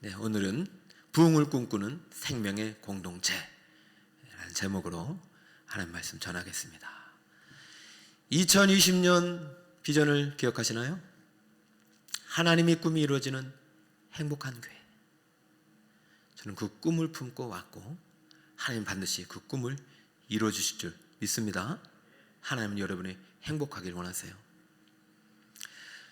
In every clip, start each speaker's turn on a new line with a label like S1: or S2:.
S1: 네, 오늘은 부흥을 꿈꾸는 생명의 공동체라는 제목으로 하나님 말씀 전하겠습니다. 2020년 비전을 기억하시나요? 하나님의 꿈이 이루어지는 행복한 교회. 저는 그 꿈을 품고 왔고 하나님 반드시 그 꿈을 이루어 주실 줄 믿습니다. 하나님은 여러분이 행복하길 원하세요.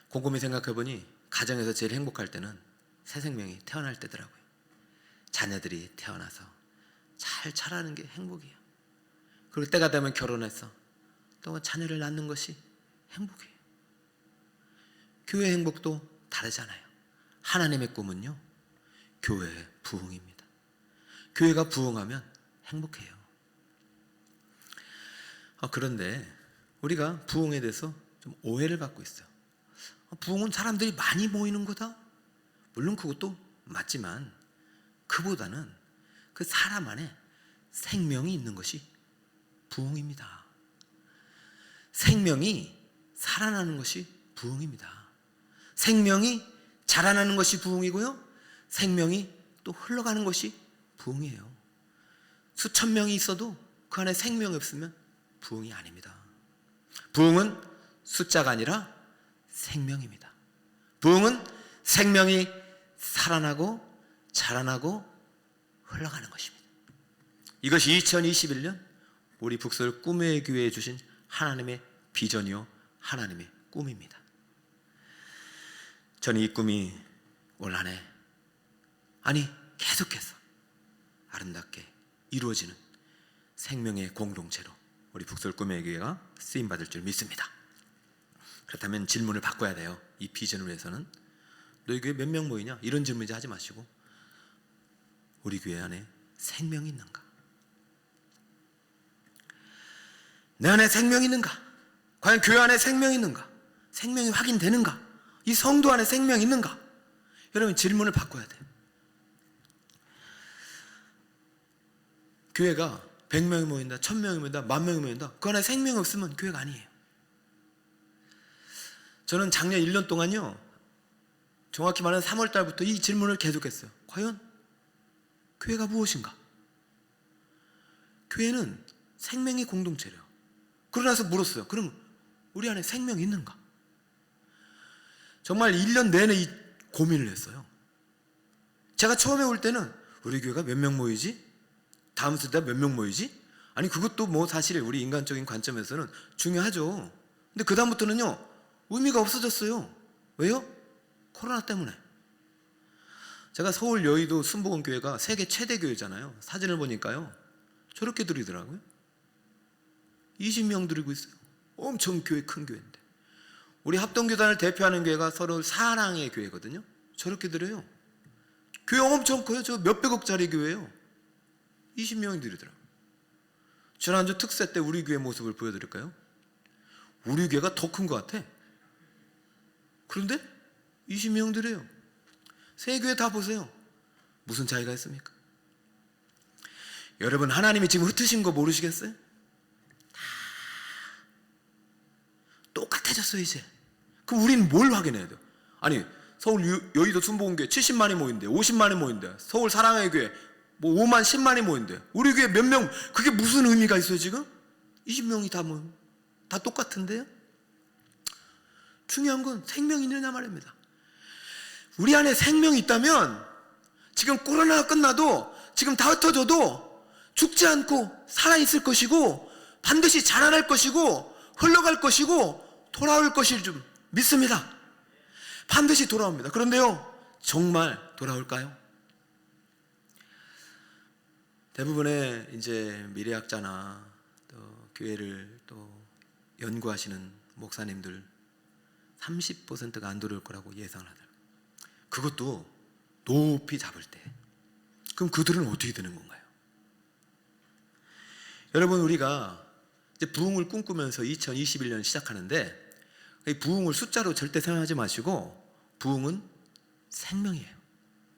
S1: 곰곰이 생각해 보니 가정에서 제일 행복할 때는 새 생명이 태어날 때더라고요. 자녀들이 태어나서 잘 자라는 게 행복이에요. 그리고 때가 되면 결혼해서 또 자녀를 낳는 것이 행복이에요. 교회 행복도 다르잖아요. 하나님의 꿈은요, 교회의 부흥입니다. 교회가 부흥하면 행복해요. 그런데 우리가 부흥에 대해서 좀 오해를 갖고 있어요. 부흥은 사람들이 많이 모이는 거다? 물론 그것도 맞지만 그보다는 그 사람 안에 생명이 있는 것이 부흥입니다. 생명이 살아나는 것이 부흥입니다. 생명이 자라나는 것이 부흥이고요, 생명이 또 흘러가는 것이 부흥이에요. 수천 명이 있어도 그 안에 생명이 없으면 부흥이 아닙니다. 부흥은 숫자가 아니라 생명입니다. 부흥은 생명이 살아나고 자라나고 흘러가는 것입니다. 이것이 2021년 우리 북서울 꿈의 교회에 주신 하나님의 비전이요 하나님의 꿈입니다. 저는 이 꿈이 올 한해, 아니 계속해서 아름답게 이루어지는 생명의 공동체로 우리 북서울 꿈의 교회가 쓰임받을 줄 믿습니다. 그렇다면 질문을 바꿔야 돼요. 이 비전을 위해서는 너희 교회 몇 명 모이냐? 이런 질문 이제 하지 마시고 우리 교회 안에 생명이 있는가? 내 안에 생명이 있는가? 과연 교회 안에 생명이 있는가? 생명이 확인되는가? 이 성도 안에 생명이 있는가? 여러분 질문을 바꿔야 돼요. 교회가 100명이 모인다, 1000명이 모인다, 10,000명이 모인다, 그 안에 생명이 없으면 교회가 아니에요. 저는 작년 1년 동안요, 정확히 말하면 3월 달부터 이 질문을 계속했어요. 과연 교회가 무엇인가? 교회는 생명의 공동체래요. 그러고 나서 물었어요. 그럼 우리 안에 생명이 있는가? 정말 1년 내내 이 고민을 했어요. 제가 처음에 올 때는 우리 교회가 몇 명 모이지? 다음 세대 몇 명 모이지? 아니 그것도 뭐 사실 우리 인간적인 관점에서는 중요하죠. 근데 그 다음부터는요, 의미가 없어졌어요. 왜요? 코로나 때문에. 제가 서울 여의도 순복음교회가 세계 최대 교회잖아요. 사진을 보니까요, 저렇게 드리더라고요. 20명 드리고 있어요. 엄청 교회 큰 교회인데. 우리 합동교단을 대표하는 교회가 서로 사랑의 교회거든요. 저렇게 드려요. 교회 엄청 커요. 저 몇백억짜리 교회예요. 20명이 드리더라고요. 지난주 특세 때 우리 교회 모습을 보여드릴까요? 우리 교회가 더 큰 것 같아. 그런데 20명 드려요. 세 교회 다 보세요. 무슨 차이가 있습니까? 여러분 하나님이 지금 흩으신 거 모르시겠어요? 다 똑같아졌어요 이제. 그럼 우리는 뭘 확인해야 돼요? 아니 서울 여의도 순복음교회 70만이 모인대, 50만이 모인대, 서울 사랑의 교회 뭐 5만 10만이 모인대, 우리 교회 몇 명, 그게 무슨 의미가 있어요 지금? 20명이 다 똑같은데요? 중요한 건 생명이 있느냐 말입니다. 우리 안에 생명이 있다면 지금 코로나가 끝나도, 지금 다 흩어져도 죽지 않고 살아있을 것이고 반드시 자라날 것이고 흘러갈 것이고 돌아올 것일 줄 믿습니다. 반드시 돌아옵니다. 그런데요, 정말 돌아올까요? 대부분의 이제 미래학자나 또 교회를 또 연구하시는 목사님들 30%가 안 돌아올 거라고 예상을 하더라고요. 그것도 높이 잡을 때. 그럼 그들은 어떻게 되는 건가요? 여러분 우리가 이제 부흥을 꿈꾸면서 2021년 시작하는데, 이 부흥을 숫자로 절대 생각하지 마시고 부흥은 생명이에요.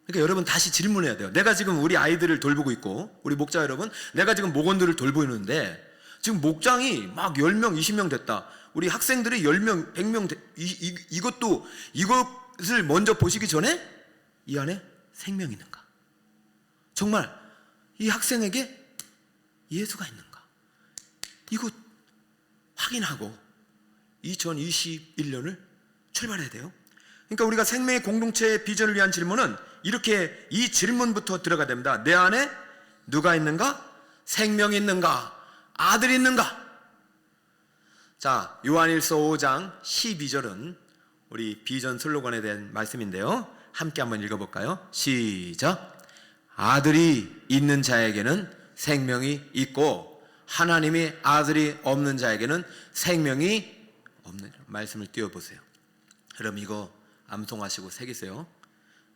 S1: 그러니까 여러분 다시 질문해야 돼요. 내가 지금 우리 아이들을 돌보고 있고, 우리 목자 여러분, 내가 지금 목원들을 돌보고 있는데 지금 목장이 막 10명, 20명 됐다. 우리 학생들이 10명, 100명 이것을 먼저 보시기 전에 이 안에 생명이 있는가? 정말 이 학생에게 예수가 있는가? 이거 확인하고 2021년을 출발해야 돼요. 그러니까 우리가 생명의 공동체의 비전을 위한 질문은 이렇게 이 질문부터 들어가야 됩니다. 내 안에 누가 있는가? 생명이 있는가? 아들이 있는가? 자, 요한일서 5장 12절은 우리 비전 슬로건에 대한 말씀인데요. 함께 한번 읽어볼까요? 시작. 아들이 있는 자에게는 생명이 있고 하나님이 아들이 없는 자에게는 생명이 없는, 말씀을 띄워보세요. 여러분 이거 암송하시고 새기세요.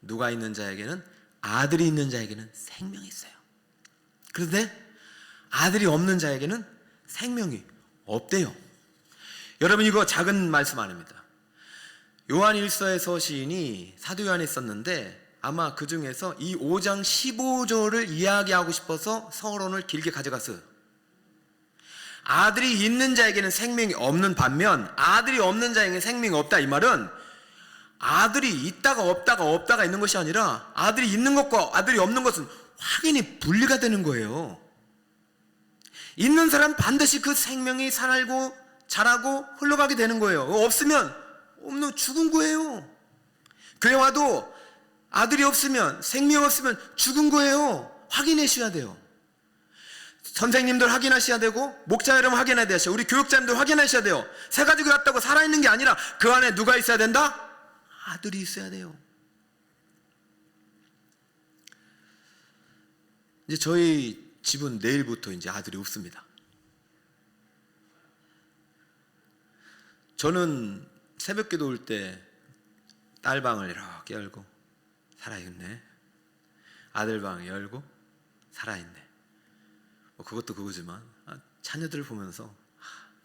S1: 누가 있는 자에게는, 아들이 있는 자에게는 생명이 있어요. 그런데 아들이 없는 자에게는 생명이 없대요. 여러분 이거 작은 말씀 아닙니다. 요한 1서에서 시인이 사도 요한이 썼는데 아마 그 중에서 이 5장 15절을 이야기하고 싶어서 서론을 길게 가져갔어요. 아들이 있는 자에게는 생명이 없는 반면 아들이 없는 자에게는 생명이 없다, 이 말은 아들이 있다가 없다가 있는 것이 아니라 아들이 있는 것과 아들이 없는 것은 확연히 분리가 되는 거예요. 있는 사람 반드시 그 생명이 살고 자라고 흘러가게 되는 거예요. 없으면 없는, 죽은 거예요. 교회 와도 아들이 없으면, 생명 없으면 죽은 거예요. 확인하셔야 돼요. 선생님들 확인하셔야 되고, 목자 여러분 확인해야 되셔. 우리 교육자님들 확인하셔야 돼요. 새 가지고 왔다고 살아있는 게 아니라 그 안에 누가 있어야 된다? 아들이 있어야 돼요. 이제 저희 집은 내일부터 이제 아들이 없습니다. 저는 새벽 기도 올 때 딸방을 이렇게 열고 살아있네, 아들방 열고 살아있네, 뭐 그것도 그거지만 자녀들을 보면서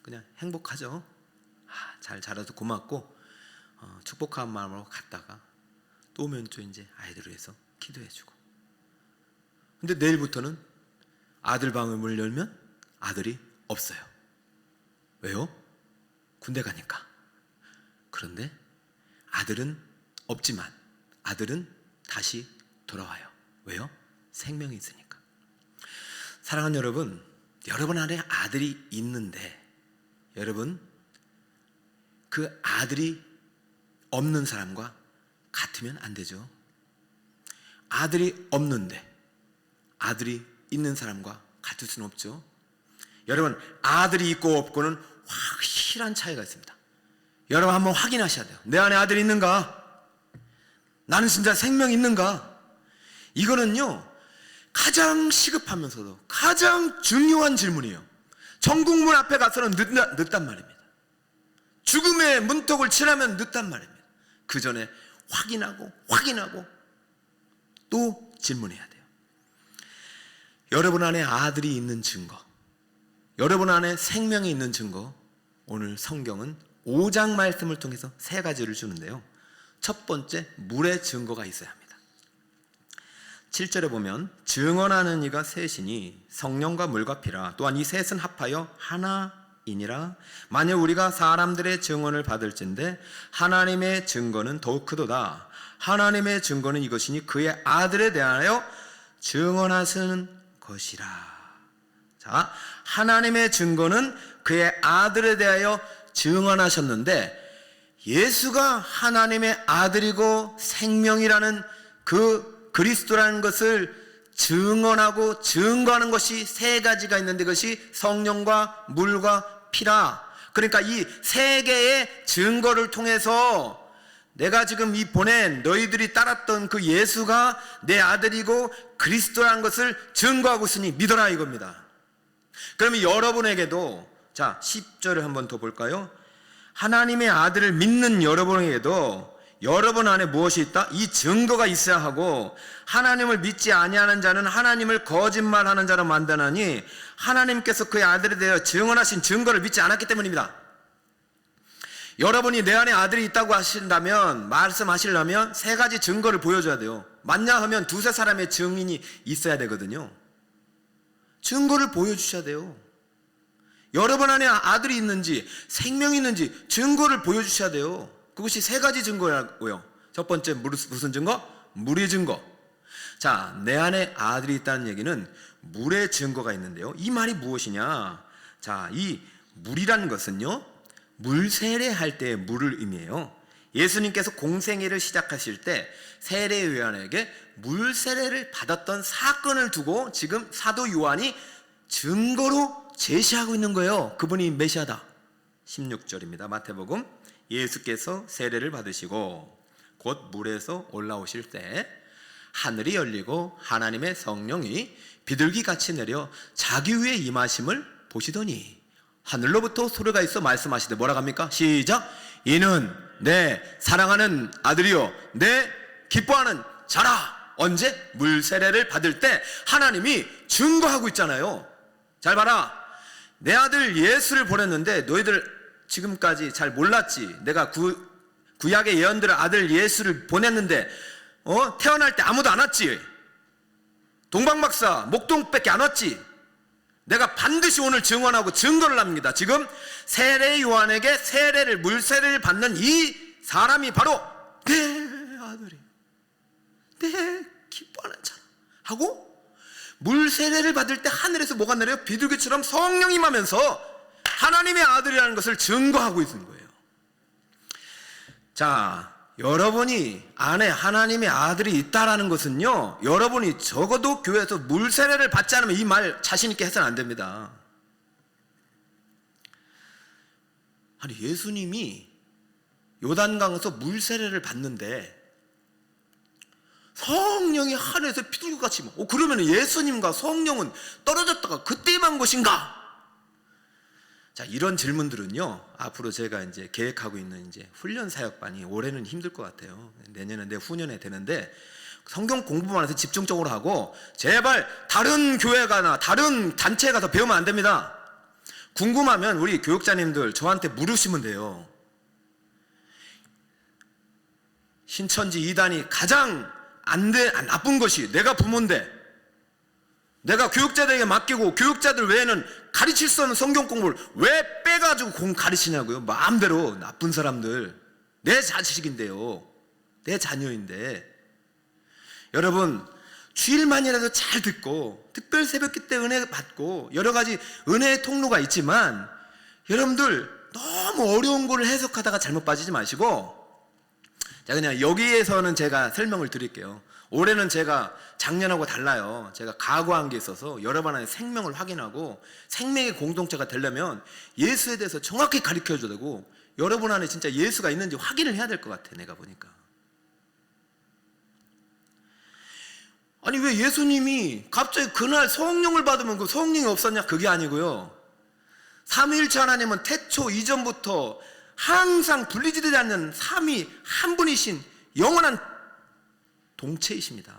S1: 그냥 행복하죠. 잘 자라서 고맙고 축복한 마음으로 갔다가 또 오면 또 이제 아이들을 위해서 기도해주고. 근데 내일부터는 아들 방을 문 열면 아들이 없어요. 왜요? 군대 가니까. 그런데 아들은 없지만 아들은 다시 돌아와요. 왜요? 생명이 있으니까. 사랑하는 여러분, 여러분 안에 아들이 있는데 여러분 그 아들이 없는 사람과 같으면 안 되죠. 아들이 없는데 아들이 있는 사람과 같을 수는 없죠. 여러분 아들이 있고 없고는 확실한 차이가 있습니다. 여러분 한번 확인하셔야 돼요. 내 안에 아들이 있는가? 나는 진짜 생명이 있는가? 이거는요 가장 시급하면서도 가장 중요한 질문이에요. 천국문 앞에 가서는 늦단 말입니다. 죽음의 문턱을 치려면 늦단 말입니다. 그 전에 확인하고 또 질문해야 돼요. 여러분 안에 아들이 있는 증거, 여러분 안에 생명이 있는 증거, 오늘 성경은 5장 말씀을 통해서 3가지를 주는데요. 첫 번째, 물의 증거가 있어야 합니다. 7절에 보면 증언하는 이가 셋이니 성령과 물과 피라. 또한 이 셋은 합하여 하나이니라. 만일 우리가 사람들의 증언을 받을진대 하나님의 증거는 더욱 크도다. 하나님의 증거는 이것이니 그의 아들에 대하여 증언하시는 것이라. 자, 하나님의 증거는 그의 아들에 대하여 증언하셨는데 예수가 하나님의 아들이고 생명이라는 그 그리스도라는 것을 증언하고 증거하는 것이 3가지가 있는데 그것이 성령과 물과 피라. 그러니까 이 3개의 증거를 통해서 내가 지금 이 보낸 너희들이 따랐던 그 예수가 내 아들이고 그리스도라는 것을 증거하고 있으니 믿어라 이겁니다. 그러면 여러분에게도, 자 10절을 한번 더 볼까요? 하나님의 아들을 믿는 여러분에게도 여러분 안에 무엇이 있다? 이 증거가 있어야 하고, 하나님을 믿지 아니하는 자는 하나님을 거짓말하는 자로 만드나니 하나님께서 그의 아들에 대하여 증언하신 증거를 믿지 않았기 때문입니다. 여러분이 내 안에 아들이 있다고 하신다면, 말씀하시려면 3가지 증거를 보여줘야 돼요. 맞냐 하면 2-3 사람의 증인이 있어야 되거든요. 증거를 보여주셔야 돼요. 여러분 안에 아들이 있는지 생명이 있는지 증거를 보여주셔야 돼요. 그것이 3가지 증거라고요. 첫 번째 무슨 증거? 물의 증거. 자, 내 안에 아들이 있다는 얘기는 물의 증거가 있는데요. 이 말이 무엇이냐? 자, 이 물이라는 것은요, 물 세례할 때의 물을 의미해요. 예수님께서 공생애를 시작하실 때 세례요한에게 물 세례를 받았던 사건을 두고 지금 사도 요한이 증거로 제시하고 있는 거예요. 그분이 메시아다. 16절입니다. 마태복음. 예수께서 세례를 받으시고 곧 물에서 올라오실 때 하늘이 열리고 하나님의 성령이 비둘기같이 내려 자기 위에 임하심을 보시더니 하늘로부터 소리가 있어 말씀하시되 뭐라고 합니까? 시작. 이는 내 사랑하는 아들이요 내 기뻐하는 자라. 언제? 물 세례를 받을 때 하나님이 증거하고 있잖아요. 잘 봐라. 내 아들 예수를 보냈는데 너희들 지금까지 잘 몰랐지. 내가 구약의 예언들의 아들 예수를 보냈는데 태어날 때 아무도 안 왔지. 동방박사 목동밖에 안 왔지. 내가 반드시 오늘 증언하고 증거를 합니다. 지금 세례 요한에게 물 세례를 받는 이 사람이 바로 내 아들이, 내 기뻐하는 자라 하고 물 세례를 받을 때 하늘에서 뭐가 내려요? 비둘기처럼 성령이 임하면서 하나님의 아들이라는 것을 증거하고 있는 거예요. 자, 여러분이 안에 하나님의 아들이 있다라는 것은요, 여러분이 적어도 교회에서 물 세례를 받지 않으면 이 말 자신 있게 해서는 안 됩니다. 아니, 예수님이 요단강에서 물 세례를 받는데 성령이 하늘에서 비둘기같이 그러면 예수님과 성령은 떨어졌다가 그때만 것인가? 자, 이런 질문들은요, 앞으로 제가 이제 계획하고 있는 이제 훈련 사역반이 올해는 힘들 것 같아요. 내년에 후년에 되는데 성경 공부만 해서 집중적으로 하고 제발 다른 교회가나 다른 단체에 가서 배우면 안 됩니다. 궁금하면 우리 교육자님들 저한테 물으시면 돼요. 신천지 이단이 가장 나쁜 것이 내가 부모인데 내가 교육자들에게 맡기고 교육자들 외에는 가르칠 수 없는 성경 공부를 왜 빼가지고 가르치냐고요. 마음대로. 나쁜 사람들. 내 자식인데요, 내 자녀인데. 여러분, 주일만이라도 잘 듣고 특별 새벽기 때 은혜 받고 여러 가지 은혜의 통로가 있지만 여러분들 너무 어려운 거를 해석하다가 잘못 빠지지 마시고, 자, 그냥 여기에서는 제가 설명을 드릴게요. 올해는 제가 작년하고 달라요. 제가 각오한 게 있어서 여러분 안에 생명을 확인하고 생명의 공동체가 되려면 예수에 대해서 정확히 가르쳐줘야 되고 여러분 안에 진짜 예수가 있는지 확인을 해야 될 것 같아. 내가 보니까. 아니, 왜 예수님이 갑자기 그날 성령을 받으면 그 성령이 없었냐? 그게 아니고요. 삼위일체 하나님은 태초 이전부터 항상 분리되지 않는 삼위 한 분이신 영원한 동체이십니다.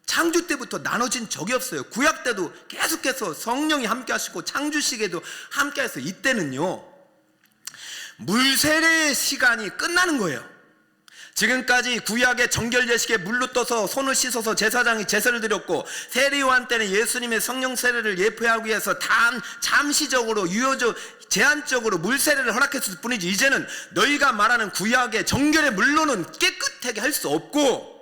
S1: 창조 때부터 나눠진 적이 없어요. 구약 때도 계속해서 성령이 함께 하시고 창조 시기에도 함께 해서 이때는요, 물세례의 시간이 끝나는 거예요. 지금까지 구약의 정결 예식에 물로 떠서 손을 씻어서 제사장이 제사를 드렸고 세례 요한 때는 예수님의 성령 세례를 예표하기 위해서 잠시적으로 유효적 제한적으로 물 세례를 허락했을 뿐이지, 이제는 너희가 말하는 구약의 정결의 물로는 깨끗하게 할 수 없고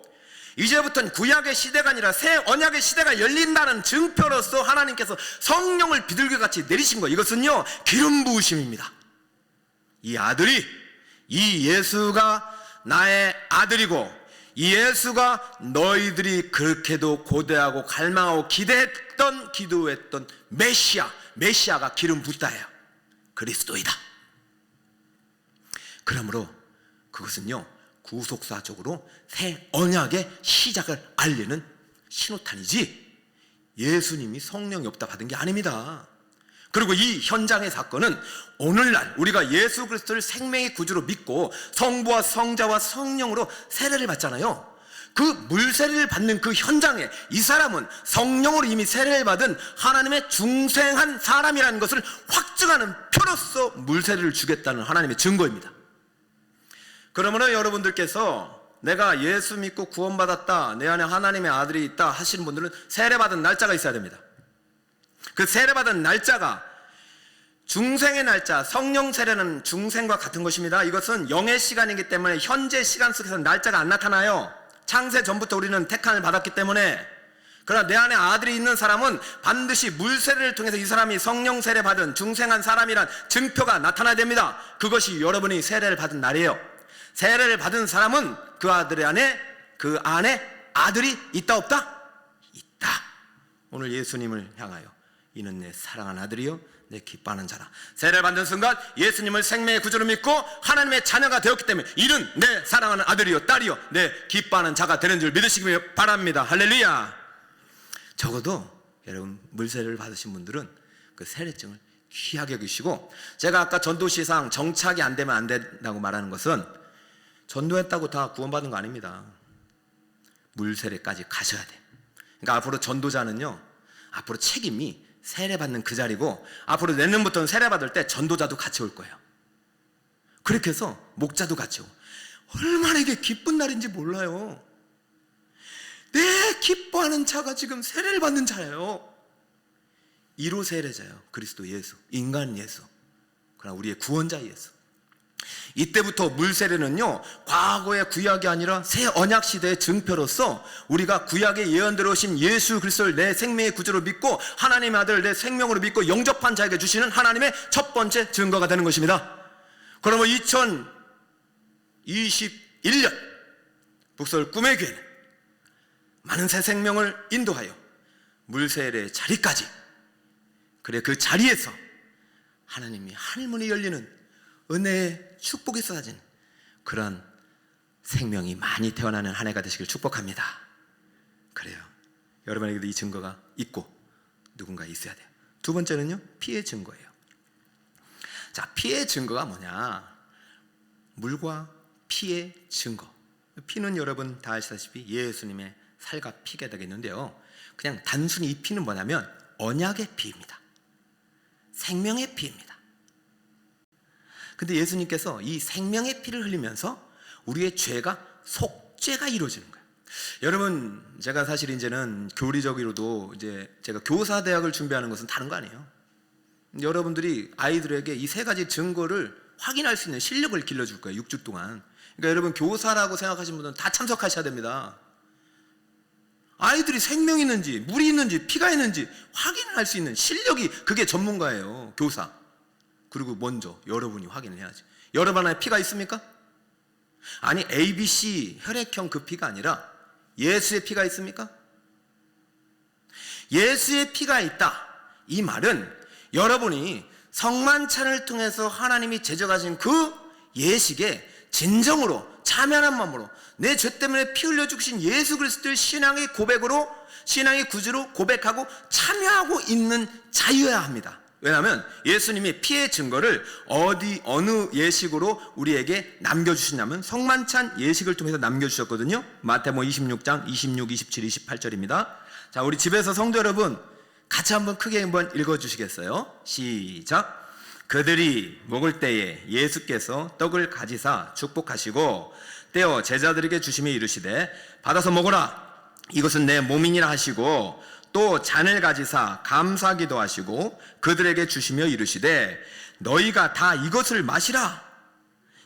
S1: 이제부터는 구약의 시대가 아니라 새 언약의 시대가 열린다는 증표로서 하나님께서 성령을 비둘기같이 내리신 거예요. 이것은요, 기름 부으심입니다. 이 아들이, 이 예수가 나의 아들이고 이 예수가 너희들이 그렇게도 고대하고 갈망하고 기대했던 기도했던 메시아가 기름 붓다예요. 그리스도이다. 그러므로 그것은요, 구속사적으로 새 언약의 시작을 알리는 신호탄이지 예수님이 성령이 없다 받은 게 아닙니다. 그리고 이 현장의 사건은 오늘날 우리가 예수 그리스도를 생명의 구주로 믿고 성부와 성자와 성령으로 세례를 받잖아요. 그 물세례를 받는 그 현장에 이 사람은 성령으로 이미 세례를 받은 하나님의 중생한 사람이라는 것을 확증하는 표로서 물세례를 주겠다는 하나님의 증거입니다. 그러므로 여러분들께서 내가 예수 믿고 구원받았다, 내 안에 하나님의 아들이 있다 하시는 분들은 세례받은 날짜가 있어야 됩니다. 그 세례받은 날짜가 중생의 날짜, 성령 세례는 중생과 같은 것입니다. 이것은 영의 시간이기 때문에 현재 시간 속에서 날짜가 안 나타나요. 창세 전부터 우리는 택함을 받았기 때문에, 그러나 내 안에 아들이 있는 사람은 반드시 물세례를 통해서 이 사람이 성령 세례 받은 중생한 사람이란 증표가 나타나야 됩니다. 그것이 여러분이 세례를 받은 날이에요. 세례를 받은 사람은 그 안에 아들이 있다 없다? 있다. 오늘 예수님을 향하여 이는 내 사랑하는 아들이요 내 기뻐하는 자라. 세례를 받는 순간 예수님을 생명의 구주로 믿고 하나님의 자녀가 되었기 때문에 이는 내 사랑하는 아들이요 딸이요 내 기뻐하는 자가 되는 줄 믿으시기 바랍니다. 할렐루야. 적어도 여러분 물세례를 받으신 분들은 그 세례증을 귀하게 여기시고, 제가 아까 전도시상 정착이 안 되면 안 된다고 말하는 것은 전도했다고 다 구원받은 거 아닙니다. 물세례까지 가셔야 돼. 그러니까 앞으로 전도자는요, 앞으로 책임이 세례받는 그 자리고, 앞으로 내년부터는 세례받을 때 전도자도 같이 올 거예요. 그렇게 해서 목자도 같이 오고, 얼마나 이게 기쁜 날인지 몰라요. 내 기뻐하는 자가 지금 세례를 받는 자예요. 1호 세례자예요. 그리스도 예수, 인간 예수, 그러나 우리의 구원자 예수. 이때부터 물세례는요, 과거의 구약이 아니라 새 언약 시대의 증표로서 우리가 구약의 예언대로 오신 예수 그리스도를 내 생명의 구주로 믿고 하나님의 아들을 내 생명으로 믿고 영접한 자에게 주시는 하나님의 첫 번째 증거가 되는 것입니다. 그러면 2021년 북서울 꿈의 교회는 많은 새 생명을 인도하여 물세례의 자리까지, 그래 그 자리에서 하나님이 하늘문이 열리는 은혜의 축복이 쏟아진 그런 생명이 많이 태어나는 한 해가 되시길 축복합니다. 그래요. 여러분에게도 이 증거가 있고 누군가 있어야 돼요. 두 번째는요, 피의 증거예요. 자, 피의 증거가 뭐냐? 물과 피의 증거. 피는 여러분 다 아시다시피 예수님의 살과 피가 되겠는데요, 그냥 단순히 이 피는 뭐냐면 언약의 피입니다. 생명의 피입니다. 근데 예수님께서 이 생명의 피를 흘리면서 우리의 죄가 속죄가 이루어지는 거예요. 여러분, 제가 사실 이제는 교리적으로도 이제 제가 교사 대학을 준비하는 것은 다른 거 아니에요. 여러분들이 아이들에게 이 세 가지 증거를 확인할 수 있는 실력을 길러줄 거예요, 6주 동안. 그러니까 여러분 교사라고 생각하시는 분들은 다 참석하셔야 됩니다. 아이들이 생명이 있는지 물이 있는지 피가 있는지 확인할 수 있는 실력이, 그게 전문가예요, 교사. 그리고 먼저 여러분이 확인을 해야지. 여러분 안에 피가 있습니까? 아니, ABC 혈액형 그 피가 아니라 예수의 피가 있습니까? 예수의 피가 있다, 이 말은 여러분이 성만찬을 통해서 하나님이 제정하신 그 예식에 진정으로 참여한 마음으로 내 죄 때문에 피 흘려 죽으신 예수 그리스도의 신앙의 고백으로, 신앙의 구주로 고백하고 참여하고 있는 자유여야 합니다. 왜냐하면 예수님이 피의 증거를 어느 예식으로 우리에게 남겨주시냐면 성만찬 예식을 통해서 남겨주셨거든요. 마태복음 26장 26, 27, 28절입니다. 자, 우리 집에서 성도 여러분 같이 한번 크게 한번 읽어주시겠어요? 시작. 그들이 먹을 때에 예수께서 떡을 가지사 축복하시고 떼어 제자들에게 주시며 이르시되 받아서 먹으라, 이것은 내 몸이니라 하시고, 또 잔을 가지사 감사기도 하시고 그들에게 주시며 이르시되 너희가 다 이것을 마시라,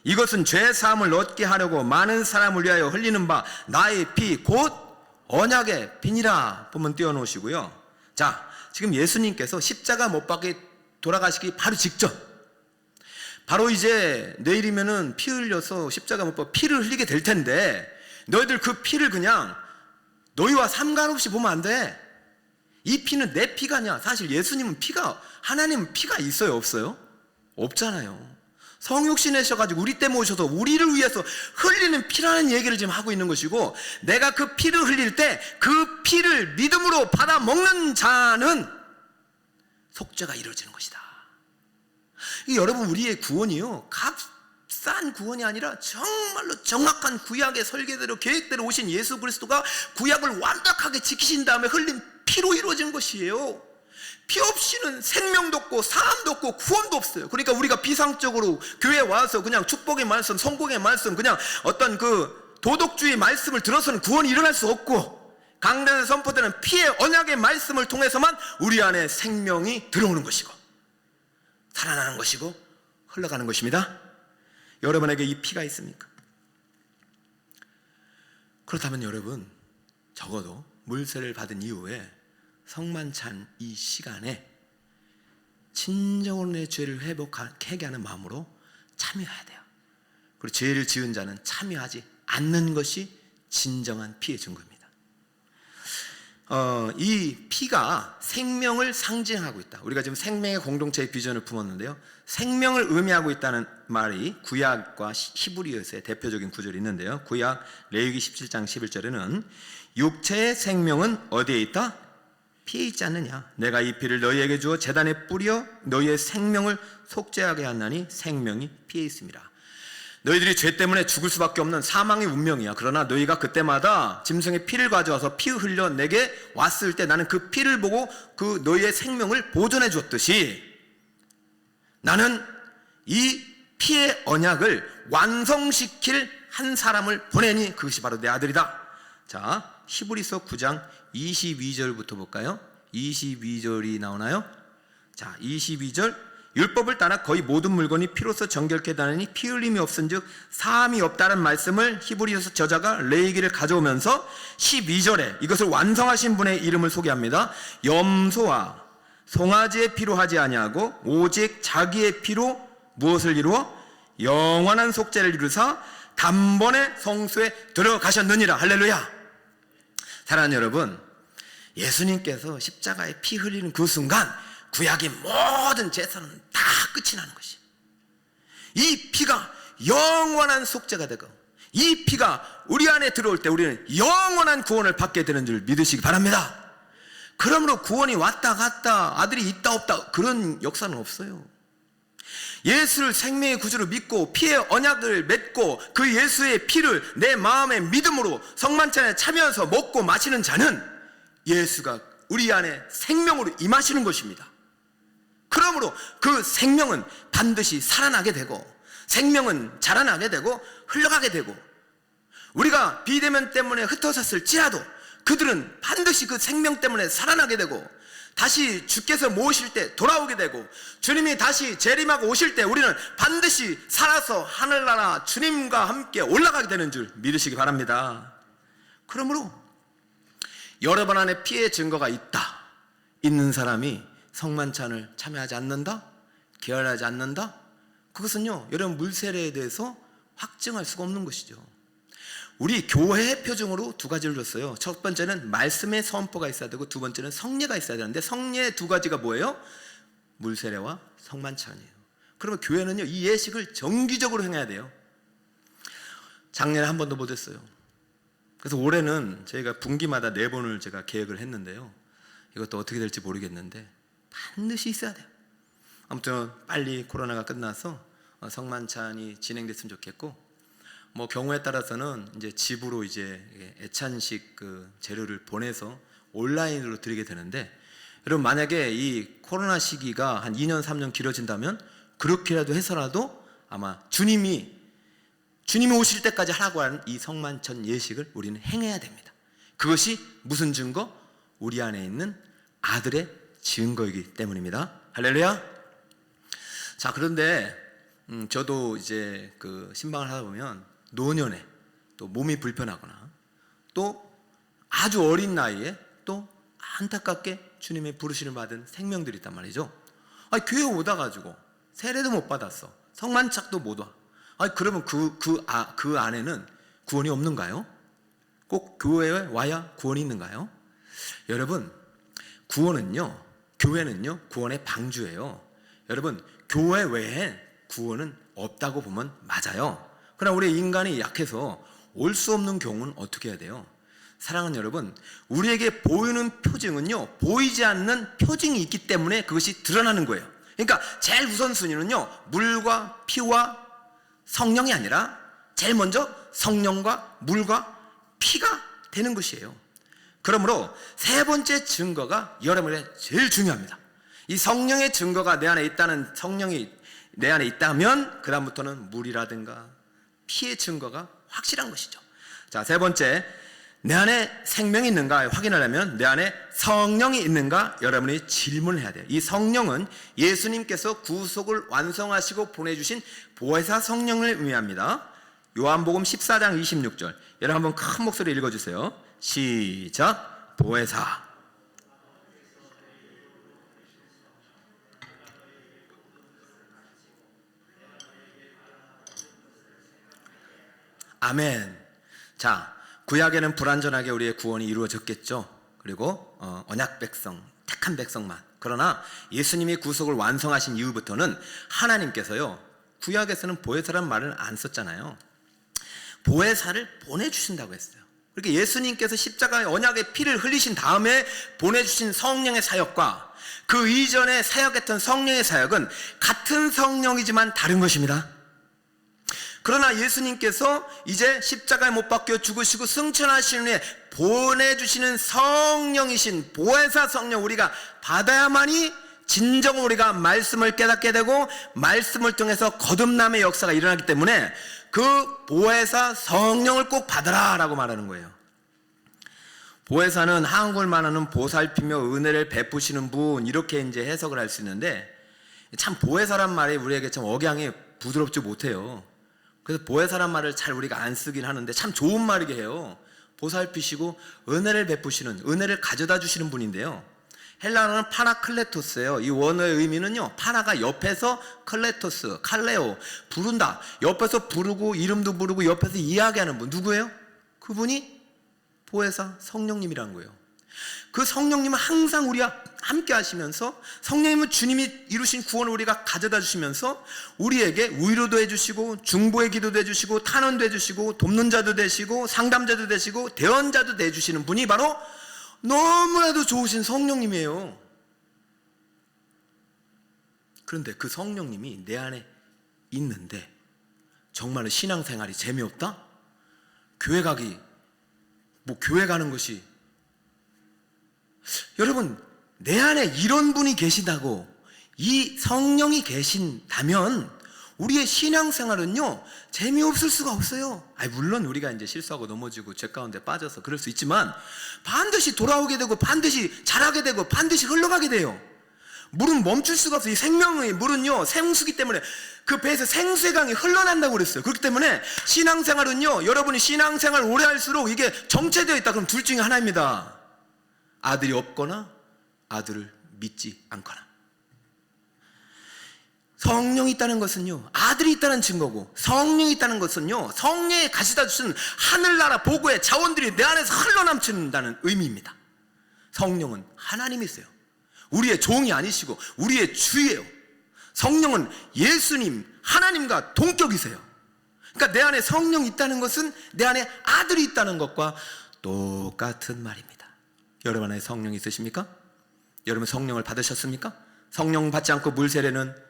S1: 이것은 죄 사함을 얻게 하려고 많은 사람을 위하여 흘리는 바 나의 피 곧 언약의 피니라. 보면 띄워놓으시고요. 자, 지금 예수님께서 십자가 못 박에 돌아가시기 바로 직전, 바로 이제 내일이면은 피 흘려서 십자가 못 박아 피를 흘리게 될 텐데, 너희들 그 피를 그냥 너희와 상관없이 보면 안 돼. 이 피는 내 피가 아니야. 사실 예수님은 피가, 하나님은 피가 있어요 없어요? 없잖아요. 성육신 내셔가지고 우리 때문에 오셔서 우리를 위해서 흘리는 피라는 얘기를 지금 하고 있는 것이고, 내가 그 피를 흘릴 때 그 피를 믿음으로 받아 먹는 자는 속죄가 이루어지는 것이다. 여러분, 우리의 구원이요, 값싼 구원이 아니라 정말로 정확한 구약의 설계대로 계획대로 오신 예수 그리스도가 구약을 완벽하게 지키신 다음에 흘린 피로 이루어진 것이에요. 피 없이는 생명도 없고 사함도 없고 구원도 없어요. 그러니까 우리가 비상적으로 교회에 와서 그냥 축복의 말씀, 성공의 말씀, 그냥 어떤 그 도덕주의 말씀을 들어서는 구원이 일어날 수 없고, 강단에서 선포되는 피의 언약의 말씀을 통해서만 우리 안에 생명이 들어오는 것이고 살아나는 것이고 흘러가는 것입니다. 여러분에게 이 피가 있습니까? 그렇다면 여러분, 적어도 물세를 받은 이후에 성만찬 이 시간에 진정으로 내 죄를 회개하게 하는 마음으로 참여해야 돼요. 그리고 죄를 지은 자는 참여하지 않는 것이 진정한 피의 증거입니다. 이 피가 생명을 상징하고 있다. 우리가 지금 생명의 공동체의 비전을 품었는데요, 생명을 의미하고 있다는 말이 구약과 히브리어에서의 대표적인 구절이 있는데요, 구약 레위기 17장 11절에는 육체의 생명은 어디에 있다? 피에 있지 않느냐. 내가 이 피를 너희에게 주어 제단에 뿌려 너희의 생명을 속죄하게 하나니 생명이 피에 있습니다. 너희들이 죄 때문에 죽을 수밖에 없는 사망의 운명이야. 그러나 너희가 그때마다 짐승의 피를 가져와서 피 흘려 내게 왔을 때 나는 그 피를 보고 그 너희의 생명을 보존해 주었듯이 나는 이 피의 언약을 완성시킬 한 사람을 보내니 그것이 바로 내 아들이다. 자, 히브리서 9장 22절부터 볼까요? 22절이 나오나요? 자, 22절. 율법을 따라 거의 모든 물건이 피로써 정결케 되느니 피 흘림이 없은즉 사함이 없다는 말씀을 히브리서 저자가 레위기를 가져오면서 12절에 이것을 완성하신 분의 이름을 소개합니다. 염소와 송아지의 피로 하지 아니하고 오직 자기의 피로 무엇을 이루어? 영원한 속죄를 이루사 단번에 성소에 들어가셨느니라. 할렐루야. 사랑하는 여러분, 예수님께서 십자가에 피 흘리는 그 순간 구약의 모든 제사는 다 끝이 나는 것이, 이 피가 영원한 속죄가 되고 이 피가 우리 안에 들어올 때 우리는 영원한 구원을 받게 되는 줄 믿으시기 바랍니다. 그러므로 구원이 왔다 갔다, 아들이 있다 없다 그런 역사는 없어요. 예수를 생명의 구주로 믿고 피의 언약을 맺고 그 예수의 피를 내 마음의 믿음으로 성만찬에 참여해서 먹고 마시는 자는 예수가 우리 안에 생명으로 임하시는 것입니다. 그러므로 그 생명은 반드시 살아나게 되고 생명은 자라나게 되고 흘러가게 되고, 우리가 비대면 때문에 흩어졌을지라도 그들은 반드시 그 생명 때문에 살아나게 되고 다시 주께서 모으실 때 돌아오게 되고 주님이 다시 재림하고 오실 때 우리는 반드시 살아서 하늘나라 주님과 함께 올라가게 되는 줄 믿으시기 바랍니다. 그러므로 여러분 안에 피의 증거가 있는 사람이 성만찬을 참여하지 않는다? 계열하지 않는다? 그것은요, 여러분 물세례에 대해서 확증할 수가 없는 것이죠. 우리 교회의 표징으로 두 가지를 줬어요. 첫 번째는 말씀의 선포가 있어야 되고 두 번째는 성례가 있어야 되는데 성례 두 가지가 뭐예요? 물세례와 성만찬이에요. 그러면 교회는요, 이 예식을 정기적으로 행해야 돼요. 작년에 한 번도 못했어요. 그래서 올해는 저희가 분기마다 4번을 제가 계획을 했는데요, 이것도 어떻게 될지 모르겠는데 반드시 있어야 돼요. 아무튼 빨리 코로나가 끝나서 성만찬이 진행됐으면 좋겠고, 뭐 경우에 따라서는 이제 집으로 이제 애찬식 그 재료를 보내서 온라인으로 드리게 되는데, 여러분 만약에 이 코로나 시기가 한 2년 3년 길어진다면 그렇게라도 해서라도 아마 주님이 오실 때까지 하라고 하는 이 성만찬 예식을 우리는 행해야 됩니다. 그것이 무슨 증거? 우리 안에 있는 아들의 증거이기 때문입니다. 할렐루야. 자, 그런데 저도 이제 그 신방을 하다 보면 노년에 또 몸이 불편하거나 또 아주 어린 나이에 또 안타깝게 주님의 부르심을 받은 생명들이 있단 말이죠. 교회 오다 가지고 세례도 못 받았어, 성만찬도 못 와. 그러면 그 안에는 구원이 없는가요? 꼭 교회에 와야 구원이 있는가요? 여러분, 구원은요, 교회는요 구원의 방주예요. 여러분, 교회 외에 구원은 없다고 보면 맞아요. 그러나 우리 인간이 약해서 올 수 없는 경우는 어떻게 해야 돼요? 사랑하는 여러분, 우리에게 보이는 표징은요 보이지 않는 표징이 있기 때문에 그것이 드러나는 거예요. 그러니까 제일 우선순위는요 물과 피와 성령이 아니라 제일 먼저 성령과 물과 피가 되는 것이에요. 그러므로 세 번째 증거가 여러분의 제일 중요합니다. 이 성령의 증거가 내 안에 있다는, 성령이 내 안에 있다면 그 다음부터는 물이라든가 피의 증거가 확실한 것이죠. 자, 세 번째, 내 안에 생명이 있는가 확인하려면 내 안에 성령이 있는가 여러분이 질문을 해야 돼요. 이 성령은 예수님께서 구속을 완성하시고 보내주신 보혜사 성령을 의미합니다. 요한복음 14장 26절. 여러분 한번 큰 목소리 읽어주세요. 시작. 보혜사. 아멘. 자, 구약에는 불완전하게 우리의 구원이 이루어졌겠죠. 그리고 언약 백성, 택한 백성만. 그러나 예수님이 구속을 완성하신 이후부터는 하나님께서요, 구약에서는 보혜사란 말을 안 썼잖아요. 보혜사를 보내주신다고 했어요. 그렇게 예수님께서 십자가의 언약의 피를 흘리신 다음에 보내주신 성령의 사역과 그 이전에 사역했던 성령의 사역은 같은 성령이지만 다른 것입니다. 그러나 예수님께서 이제 십자가에 못 박혀 죽으시고 승천하신 후에 보내주시는 성령이신 보혜사 성령 우리가 받아야만이 진정 우리가 말씀을 깨닫게 되고 말씀을 통해서 거듭남의 역사가 일어나기 때문에 그 보혜사 성령을 꼭 받아라 라고 말하는 거예요. 보혜사는 한국을 말하는 보살피며 은혜를 베푸시는 분, 이렇게 이제 해석을 할 수 있는데, 참 보혜사란 말이 우리에게 참 억양이 부드럽지 못해요. 그래서 보혜사란 말을 잘 우리가 안 쓰긴 하는데 참 좋은 말이게 해요. 보살피시고 은혜를 베푸시는, 은혜를 가져다 주시는 분인데요, 헬라어는 파라클레토스예요. 이 원어의 의미는요, 파라가 옆에서, 클레토스, 칼레오, 부른다. 옆에서 부르고 이름도 부르고 옆에서 이야기하는 분. 누구예요? 그분이 보혜사 성령님이라는 거예요. 그 성령님은 항상 우리와 함께 하시면서, 성령님은 주님이 이루신 구원을 우리가 가져다 주시면서 우리에게 위로도 해주시고 중보의 기도도 해주시고 탄원도 해주시고 돕는 자도 되시고 상담자도 되시고 대언자도 되주시는 분이 바로 너무나도 좋으신 성령님이에요. 그런데 그 성령님이 내 안에 있는데 정말로 신앙생활이 재미없다? 교회 가는 것이, 여러분, 내 안에 이런 분이 계시다고, 이 성령이 계신다면 우리의 신앙생활은요 재미없을 수가 없어요. 물론 우리가 이제 실수하고 넘어지고 죄 가운데 빠져서 그럴 수 있지만 반드시 돌아오게 되고 반드시 잘하게 되고 반드시 흘러가게 돼요. 물은 멈출 수가 없어요. 이 생명의 물은요 생수기 때문에 그 배에서 생수의 강이 흘러난다고 그랬어요. 그렇기 때문에 신앙생활은요, 여러분이 신앙생활 오래 할수록 이게 정체되어 있다 그럼 둘 중에 하나입니다. 아들이 없거나 아들을 믿지 않거나. 성령이 있다는 것은요 아들이 있다는 증거고, 성령이 있다는 것은요 성령이 가져다 주신 하늘나라 보고의 자원들이 내 안에서 흘러넘친다는 의미입니다. 성령은 하나님이세요. 우리의 종이 아니시고 우리의 주예요. 성령은 예수님 하나님과 동격이세요. 그러니까 내 안에 성령이 있다는 것은 내 안에 아들이 있다는 것과 똑같은 말입니다. 여러분 안에 성령이 있으십니까? 여러분 성령을 받으셨습니까? 성령 받지 않고 물 세례는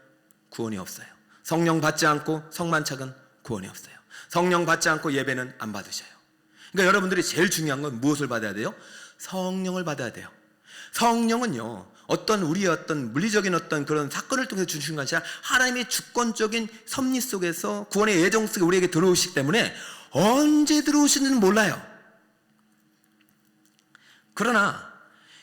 S1: 구원이 없어요. 성령 받지 않고 성만찬은 구원이 없어요. 성령 받지 않고 예배는 안 받으셔요. 그러니까 여러분들이 제일 중요한 건 무엇을 받아야 돼요? 성령을 받아야 돼요. 성령은요 우리의 어떤 물리적인 그런 사건을 통해서 주신 것이 아니라 하나님의 주권적인 섭리 속에서 구원의 예정 속에 우리에게 들어오시기 때문에 언제 들어오시는지는 몰라요. 그러나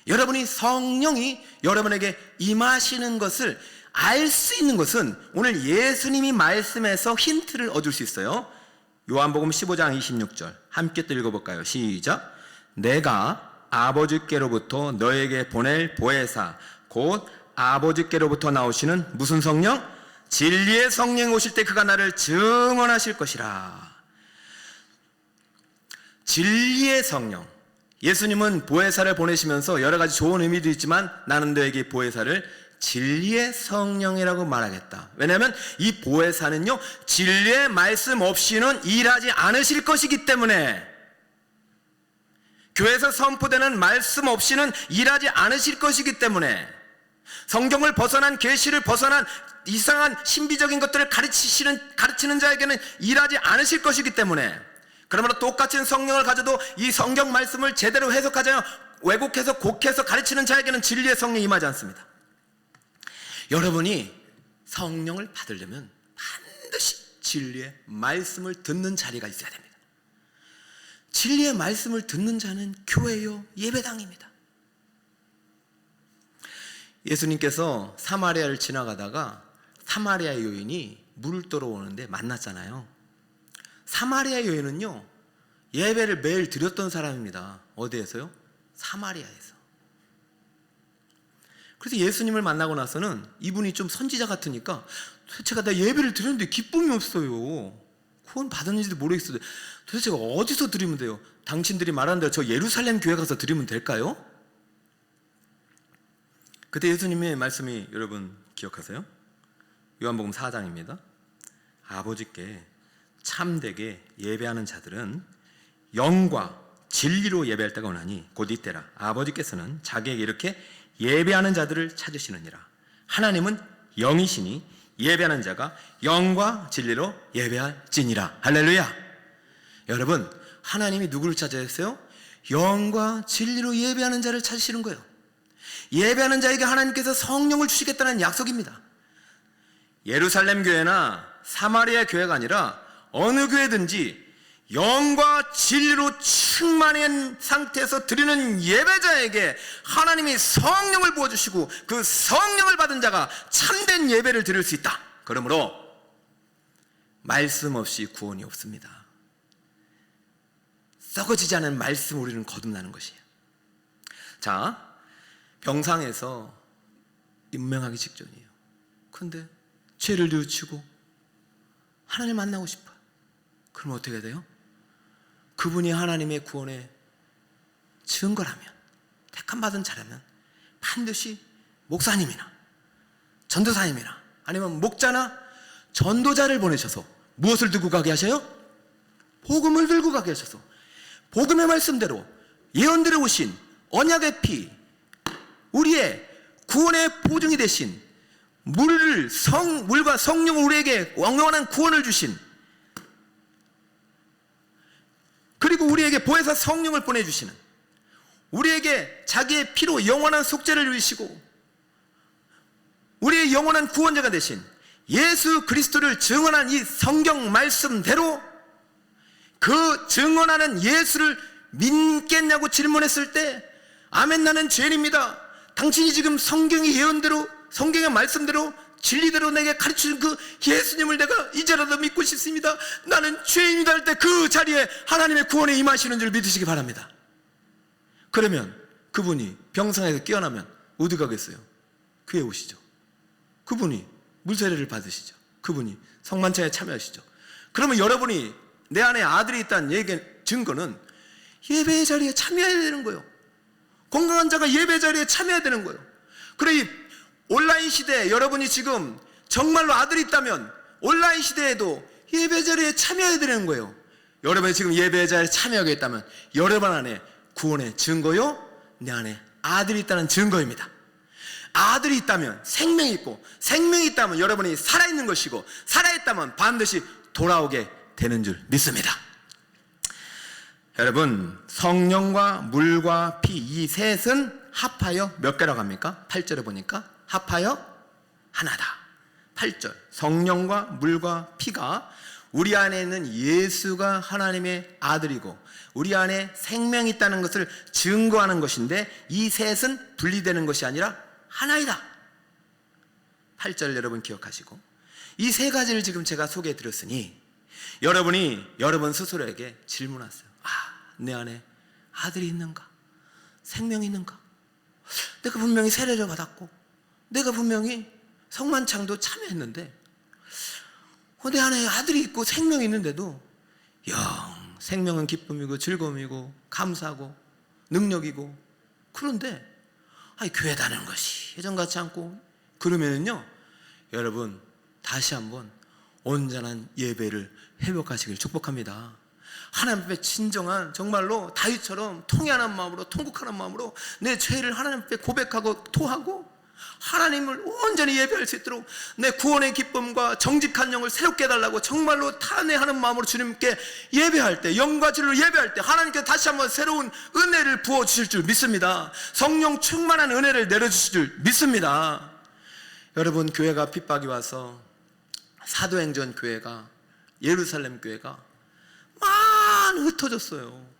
S1: 여러분이 성령이 여러분에게 임하시는 것을 알 수 있는 것은 오늘 예수님이 말씀에서 힌트를 얻을 수 있어요. 요한복음 15장 26절 함께 또 읽어볼까요? 시작. 내가 아버지께로부터 너에게 보낼 보혜사 곧 아버지께로부터 나오시는 무슨 성령? 진리의 성령이 오실 때 그가 나를 증언하실 것이라. 진리의 성령. 예수님은 보혜사를 보내시면서 여러 가지 좋은 의미도 있지만 나는 너에게 보혜사를 진리의 성령이라고 말하겠다. 왜냐하면 이 보혜사는요 진리의 말씀 없이는 일하지 않으실 것이기 때문에, 교회에서 선포되는 말씀 없이는 일하지 않으실 것이기 때문에, 성경을 벗어난 계시를 벗어난 이상한 신비적인 것들을 가르치는 자에게는 일하지 않으실 것이기 때문에, 그러므로 똑같은 성령을 가져도 이 성경 말씀을 제대로 해석하지 않아 왜곡해서 곡해서 가르치는 자에게는 진리의 성령이 임하지 않습니다. 여러분이 성령을 받으려면 반드시 진리의 말씀을 듣는 자리가 있어야 됩니다. 진리의 말씀을 듣는 자는 교회요 예배당입니다. 예수님께서 사마리아를 지나가다가 사마리아 여인이 물을 떠러 오는데 만났잖아요. 사마리아 여인은요, 예배를 매일 드렸던 사람입니다. 어디에서요? 사마리아에서. 그래서 예수님을 만나고 나서는 이분이 좀 선지자 같으니까 도대체가 나 예배를 드렸는데 기쁨이 없어요. 구원 받았는지도 모르겠어요. 도대체가 어디서 드리면 돼요? 당신들이 말하는 대로 저 예루살렘 교회 가서 드리면 될까요? 그때 예수님의 말씀이 여러분 기억하세요? 요한복음 4장입니다. 아버지께 참되게 예배하는 자들은 영과 진리로 예배할 때가 오나니 곧 이때라. 아버지께서는 자기에게 이렇게 예배하는 자들을 찾으시느니라. 하나님은 영이시니 예배하는 자가 영과 진리로 예배할지니라. 할렐루야. 여러분, 하나님이 누구를 찾으셨어요? 영과 진리로 예배하는 자를 찾으시는 거예요. 예배하는 자에게 하나님께서 성령을 주시겠다는 약속입니다. 예루살렘 교회나 사마리아 교회가 아니라 어느 교회든지 영과 진리로 충만한 상태에서 드리는 예배자에게 하나님이 성령을 부어주시고 그 성령을 받은 자가 참된 예배를 드릴 수 있다. 그러므로 말씀 없이 구원이 없습니다. 썩어지지 않은 말씀 우리는 거듭나는 것이에요. 자, 병상에서 임명하기 직전이에요. 그런데 죄를 뉘우치고 하나님 만나고 싶어요. 그럼 어떻게 돼요? 그분이 하나님의 구원의 증거라면, 택함받은 자라면 반드시 목사님이나 전도사님이나 아니면 목자나 전도자를 보내셔서 무엇을 들고 가게 하셔요? 복음을 들고 가게 하셔서 복음의 말씀대로 예언대로 오신 언약의 피, 우리의 구원의 보증이 되신 물과 성령을 우리에게 영원한 구원을 주신, 그리고 우리에게 보혜사 성령을 보내주시는, 우리에게 자기의 피로 영원한 속죄를 주시고 우리의 영원한 구원자가 되신 예수 그리스도를 증언한 이 성경 말씀대로 그 증언하는 예수를 믿겠냐고 질문했을 때 아멘, 나는 죄인입니다. 당신이 지금 성경의 예언대로, 성경의 말씀대로, 진리대로 내게 가르치는 그 예수님을 내가 이제라도 믿고 싶습니다. 나는 죄인이다 할 때 그 자리에 하나님의 구원에 임하시는 줄 믿으시기 바랍니다. 그러면 그분이 병상에서 깨어나면 어디 가겠어요? 교회에 오시죠. 그분이 물세례를 받으시죠. 그분이 성만찬에 참여하시죠. 그러면 여러분이 내 안에 아들이 있다는 증거는 예배의 자리에 참여해야 되는 거예요. 건강한 자가 예배 자리에 참여해야 되는 거예요. 그래, 이 온라인 시대에 여러분이 지금 정말로 아들이 있다면 온라인 시대에도 예배 자리에 참여해야 되는 거예요. 여러분이 지금 예배 자리에 참여하겠다면 여러분 안에 구원의 증거요, 내 안에 아들이 있다는 증거입니다. 아들이 있다면 생명이 있고, 생명이 있다면 여러분이 살아있는 것이고, 살아있다면 반드시 돌아오게 되는 줄 믿습니다. 여러분, 성령과 물과 피, 이 셋은 합하여 몇 개라고 합니까? 8절에 보니까 합하여 하나다. 8절, 성령과 물과 피가 우리 안에 있는 예수가 하나님의 아들이고 우리 안에 생명이 있다는 것을 증거하는 것인데, 이 셋은 분리되는 것이 아니라 하나이다. 8절 여러분 기억하시고, 이 세 가지를 지금 제가 소개해 드렸으니 여러분이 여러분 스스로에게 질문하세요. 내 안에 아들이 있는가? 생명이 있는가? 내가 분명히 세례를 받았고 내가 분명히 성만찬도 참여했는데 내 안에 아들이 있고 생명이 있는데도 생명은 기쁨이고 즐거움이고 감사하고 능력이고, 그런데 교회 다니는 것이 예전 같지 않고, 그러면은요 여러분 다시 한번 온전한 예배를 회복하시길 축복합니다. 하나님 앞에 진정한, 정말로 다윗처럼 통회하는 마음으로, 통곡하는 마음으로 내 죄를 하나님 앞에 고백하고 토하고 하나님을 온전히 예배할 수 있도록 내 구원의 기쁨과 정직한 영을 새롭게 해달라고 정말로 탄회하는 마음으로 주님께 예배할 때, 영과 진리로 예배할 때 하나님께서 다시 한번 새로운 은혜를 부어주실 줄 믿습니다. 성령 충만한 은혜를 내려주실 줄 믿습니다. 여러분, 교회가 핍박이 와서 사도행전 교회가, 예루살렘 교회가 많이 흩어졌어요.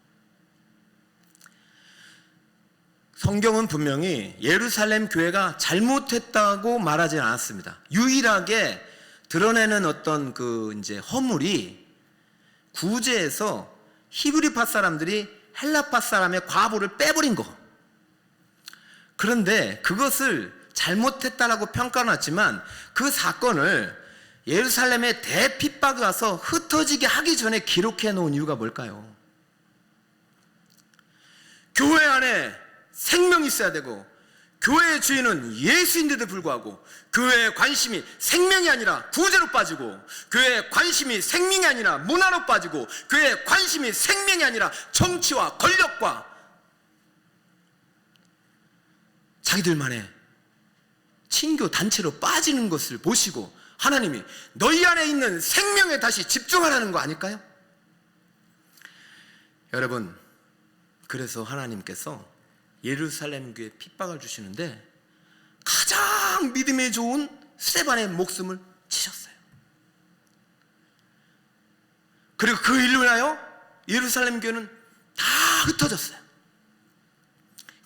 S1: 성경은 분명히 예루살렘 교회가 잘못했다고 말하지 않았습니다. 유일하게 드러내는 어떤 허물이 구제에서 히브리파 사람들이 헬라파 사람의 과부를 빼버린 거. 그런데 그것을 잘못했다라고 평가해놨지만 그 사건을 예루살렘의 대핍박이 와서 흩어지게 하기 전에 기록해 놓은 이유가 뭘까요? 교회 안에 생명이 있어야 되고 교회의 주인은 예수인데도 불구하고 교회의 관심이 생명이 아니라 구제로 빠지고 교회의 관심이 생명이 아니라 문화로 빠지고 교회의 관심이 생명이 아니라 정치와 권력과 자기들만의 친교 단체로 빠지는 것을 보시고 하나님이 너희 안에 있는 생명에 다시 집중하라는 거 아닐까요? 여러분, 그래서 하나님께서 예루살렘 교회에 핍박을 주시는데 가장 믿음에 좋은 스데반의 목숨을 치셨어요. 그리고 그 일로 인하여 예루살렘 교회는 다 흩어졌어요.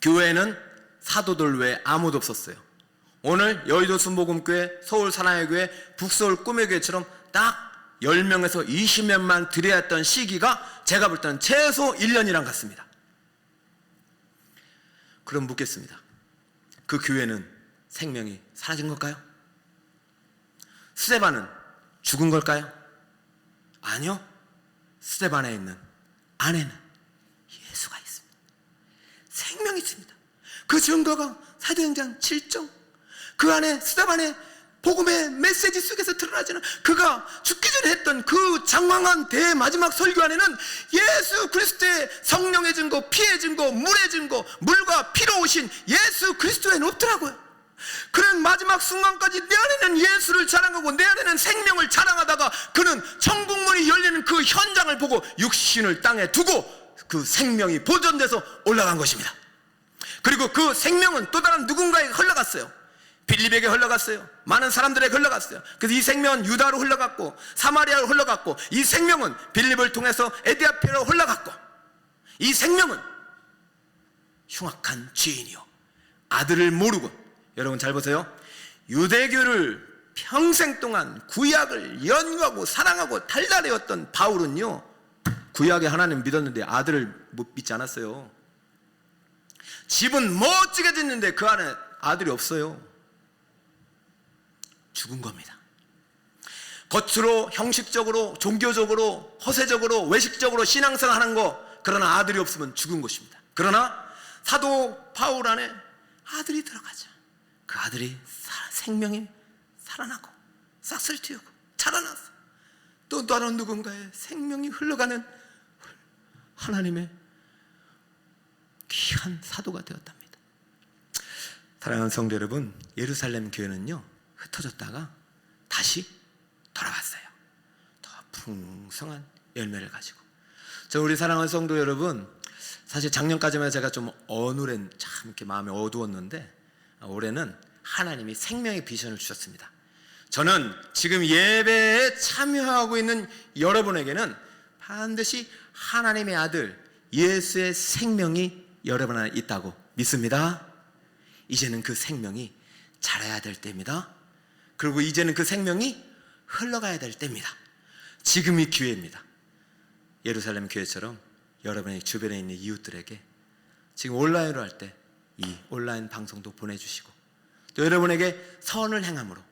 S1: 교회에는 사도들 외에 아무도 없었어요. 오늘 여의도 순복음교회, 서울 사랑의 교회, 북서울 꿈의 교회처럼 딱 10명에서 20명만 드려야 했던 시기가 제가 볼 때는 최소 1년이랑 같습니다. 그럼 묻겠습니다. 그 교회는 생명이 사라진 걸까요? 스데반은 죽은 걸까요? 아니요. 스데반에 있는 안에는 예수가 있습니다. 생명이 있습니다. 그 증거가 사도행전 7장 그 안에 스데반의 복음의 메시지 속에서 드러나지는 그가 죽기 전에 했던 그 장황한 대마지막 설교 안에는 예수 그리스도의 성령의 증거, 피의 증거, 물의 증거, 물과 피로 오신 예수 그리스도에는 없더라고요. 그는 마지막 순간까지 내 안에는 예수를 자랑하고 내 안에는 생명을 자랑하다가 그는 천국문이 열리는 그 현장을 보고 육신을 땅에 두고 그 생명이 보존돼서 올라간 것입니다. 그리고 그 생명은 또 다른 누군가에게 흘러갔어요. 빌립에게 흘러갔어요. 많은 사람들에게 흘러갔어요. 그래서 이 생명은 유다로 흘러갔고 사마리아로 흘러갔고 이 생명은 빌립을 통해서 에디아피아로 흘러갔고 이 생명은 흉악한 죄인이요 아들을 모르고, 여러분 잘 보세요. 유대교를 평생 동안 구약을 연구하고 사랑하고 달달해왔던 바울은요 구약에 하나님 믿었는데 아들을 못 믿지 않았어요. 집은 멋지게 짓는데 그 안에 아들이 없어요. 죽은 겁니다. 겉으로 형식적으로 종교적으로 허세적으로 외식적으로 신앙생활하는 거, 그러나 아들이 없으면 죽은 것입니다. 그러나 사도 바울 안에 아들이 들어가죠. 그 아들이 생명이 살아나고 싹쓸이 튀우고 자라나서 또 다른 누군가의 생명이 흘러가는 하나님의 귀한 사도가 되었답니다. 사랑하는 성도 여러분, 예루살렘 교회는요 흩어졌다가 다시 돌아왔어요. 더 풍성한 열매를 가지고. 우리 사랑하는 성도 여러분, 사실 작년까지만 제가 좀 어눌한, 참 이렇게 마음이 어두웠는데 올해는 하나님이 생명의 비전을 주셨습니다. 저는 지금 예배에 참여하고 있는 여러분에게는 반드시 하나님의 아들 예수의 생명이 여러분 안에 있다고 믿습니다. 이제는 그 생명이 자라야 될 때입니다. 그리고 이제는 그 생명이 흘러가야 될 때입니다. 지금이 기회입니다. 예루살렘 교회처럼 여러분의 주변에 있는 이웃들에게 지금 온라인으로 할 때 이 온라인 방송도 보내주시고 또 여러분에게 선을 행함으로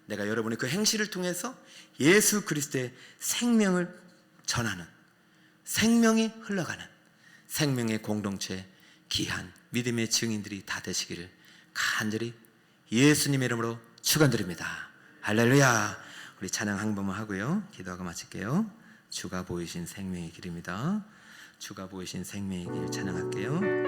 S1: 내가 여러분의 그 행실을 통해서 예수 그리스도의 생명을 전하는, 생명이 흘러가는 생명의 공동체 귀한 믿음의 증인들이 다 되시기를 간절히 예수님의 이름으로 축원드립니다. 할렐루야. 우리 찬양 한 번만 하고요 기도하고 마칠게요. 주가 보이신 생명의 길입니다. 주가 보이신 생명의 길 찬양할게요.